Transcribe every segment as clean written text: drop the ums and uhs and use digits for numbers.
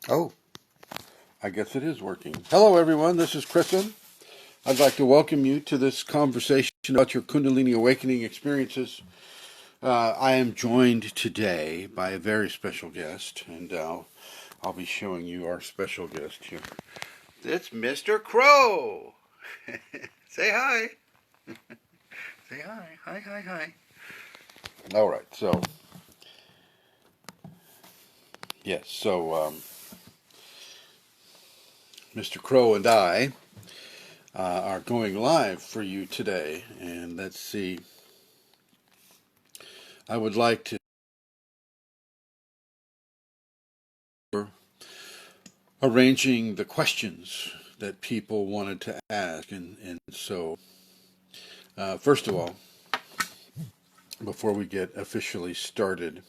Oh, I guess it is working. Hello, everyone. This is Kristen. I'd like to welcome you to this conversation about your Kundalini awakening experiences. I am joined today by a very special guest, and I'll be showing you our special guest here. It's Mr. Crow. Say hi. Say hi. Hi, hi, hi. All right. So Mr. Crow and I are going live for you today, and let's see. I would like to arranging the questions that people wanted to ask. And so, first of all, before we get officially started,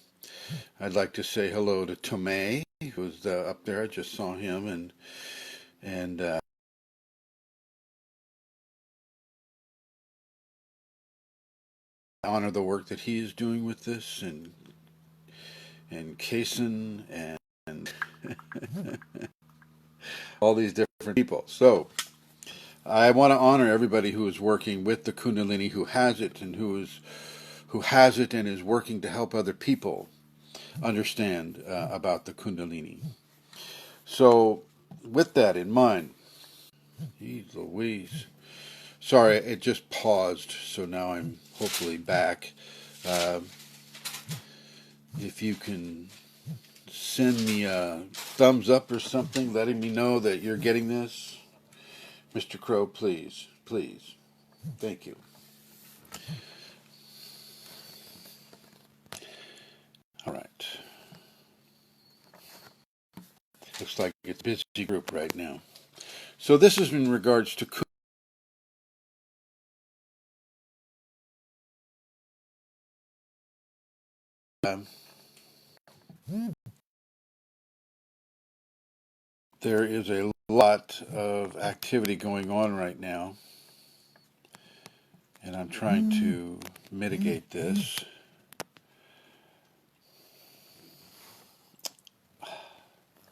I'd like to say hello to Tomei, who's up there. I just saw him, and honor the work that he is doing with this, and Kason, and all these different people. So I want to honor everybody who is working with the Kundalini, who has it, and who has it and is working to help other people understand about the Kundalini. So, with that in mind, geez Louise. Sorry, it just paused, so now I'm hopefully back. Uh, if you can send me a thumbs up or something, letting me know that you're getting this, Mr. Crow, please, please. Thank you. All right. Looks like it's a busy group right now. So this is in regards to um, there is a lot of activity going on right now, and I'm trying to mitigate this.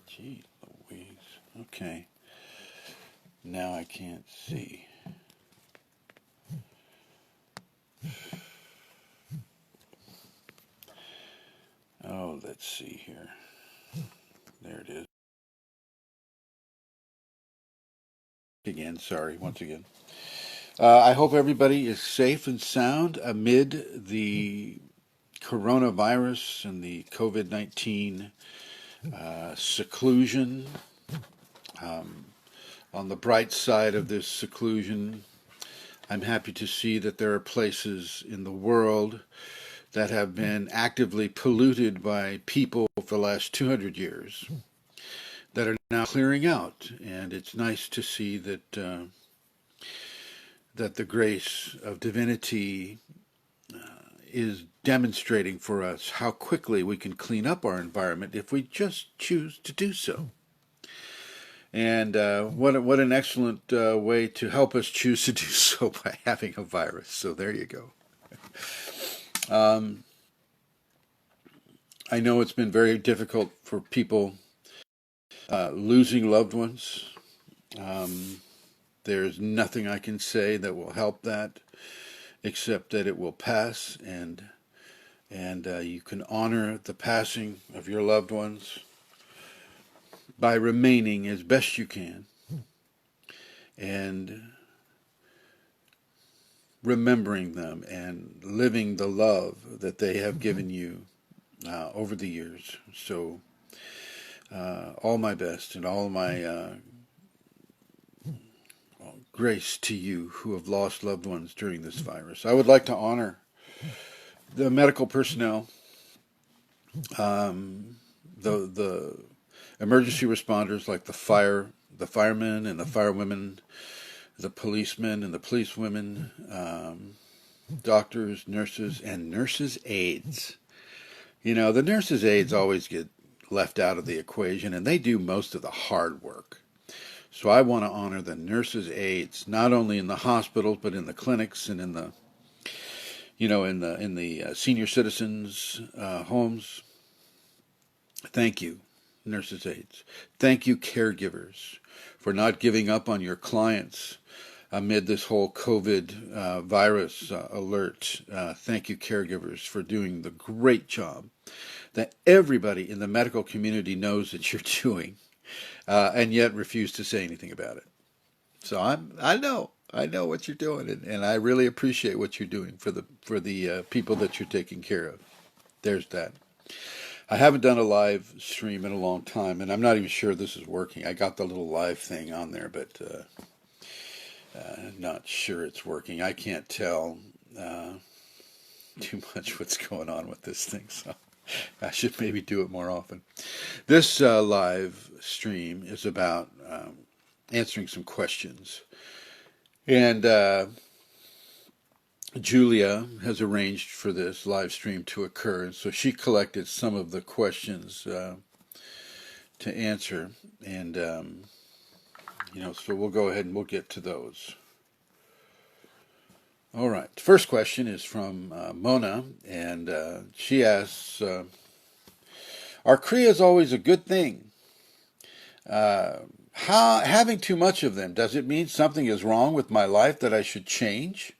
Gee Louise. Okay. Now I can't see. Oh, let's see here. There it is. Again, sorry, once again. I hope everybody is safe and sound amid the coronavirus and the COVID-19 seclusion. Um, on the bright side of this seclusion, I'm happy to see that there are places in the world that have been actively polluted by people for the last 200 years that are now clearing out. And it's nice to see that the grace of divinity is demonstrating for us how quickly we can clean up our environment if we just choose to do so. And what an excellent way to help us choose to do so by having a virus. So there you go. Um, I know it's been very difficult for people losing loved ones. Um, there's nothing I can say that will help that, except that it will pass, and you can honor the passing of your loved ones by remaining as best you can and remembering them and living the love that they have given you over the years. So, all my best and all my grace to you who have lost loved ones during this virus. I would like to honor the medical personnel, um, the emergency responders like the firemen and the firewomen, the policemen and the policewomen, doctors, nurses, and nurses' aides. You know, the nurses' aides always get left out of the equation, and they do most of the hard work. So I want to honor the nurses' aides, not only in the hospitals but in the clinics and in the senior citizens' homes. Thank you, nurses' aides. Thank you, caregivers, for not giving up on your clients amid this whole COVID virus alert. Thank you, caregivers, for doing the great job that everybody in the medical community knows that you're doing, and yet refuse to say anything about it. So I know what you're doing, and I really appreciate what you're doing for the people that you're taking care of. There's that. I haven't done a live stream in a long time, and I'm not even sure this is working. I got the little live thing on there, but not sure it's working. I can't tell too much what's going on with this thing, so I should maybe do it more often. This live stream is about answering some questions, and Julia has arranged for this live stream to occur, and so she collected some of the questions to answer, and so we'll go ahead and we'll get to those. All right. First question is from Mona, and she asks, "Are Kriyas always a good thing? Having too much of them, does it mean something is wrong with my life that I should change?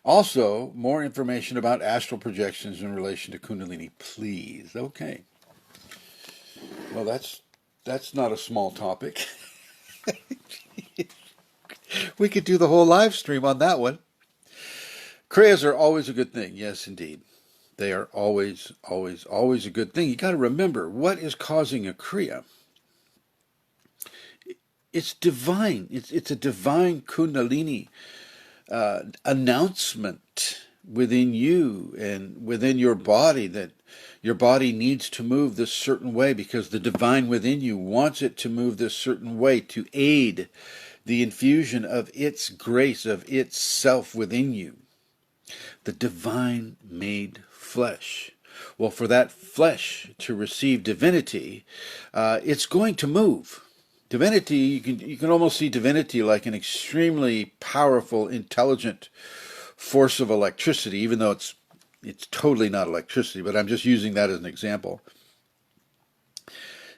Also, more information about astral projections in relation to Kundalini, please." Okay. Well, that's not a small topic. We could do the whole live stream on that one. Kriyas are always a good thing. Yes, indeed. They are always, always, always a good thing. You got to remember, what is causing a Kriya? It's divine. It's a divine Kundalini announcement within you and within your body that your body needs to move this certain way because the divine within you wants it to move this certain way to aid the infusion of its grace, of its self within you. The divine made flesh. Well, for that flesh to receive divinity, it's going to move. Divinity, you can almost see divinity like an extremely powerful, intelligent force of electricity, even though it's totally not electricity, but I'm just using that as an example.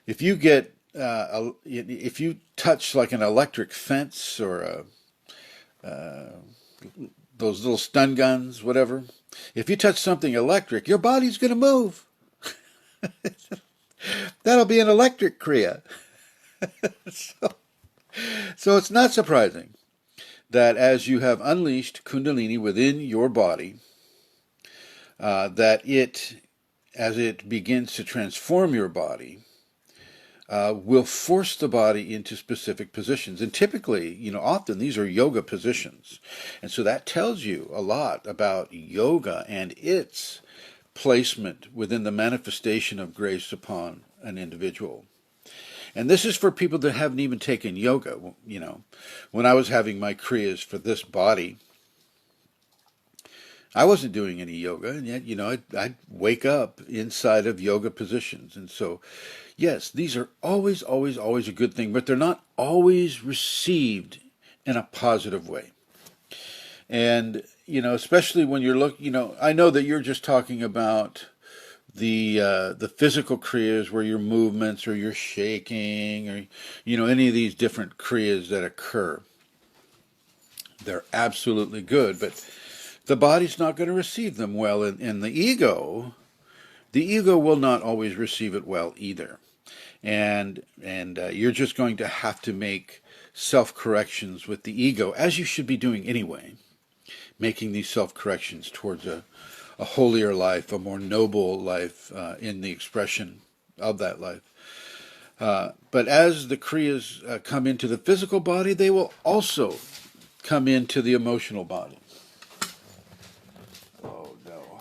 If you get if you touch like an electric fence or those little stun guns, whatever, if you touch something electric, your body's going to move. That'll be an electric Kriya. So it's not surprising that as you have unleashed Kundalini within your body, that as it begins to transform your body, will force the body into specific positions. And typically, often these are yoga positions. And so that tells you a lot about yoga and its placement within the manifestation of grace upon an individual. And this is for people that haven't even taken yoga. When I was having my kriyas for this body, I wasn't doing any yoga, and yet, I'd wake up inside of yoga positions. And so, yes, these are always, always, always a good thing, but they're not always received in a positive way. And, especially when you're looking, I know that you're just talking about the physical kriyas where your movements or you're shaking or, any of these different kriyas that occur. They're absolutely good, but the body's not going to receive them well, and the ego will not always receive it well either. And you're just going to have to make self-corrections with the ego, as you should be doing anyway, making these self-corrections towards a holier life, a more noble life in the expression of that life. But as the kriyas come into the physical body, they will also come into the emotional body. Oh, no.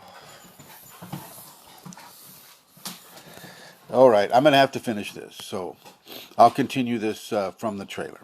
All right, I'm going to have to finish this, so I'll continue this from the trailer.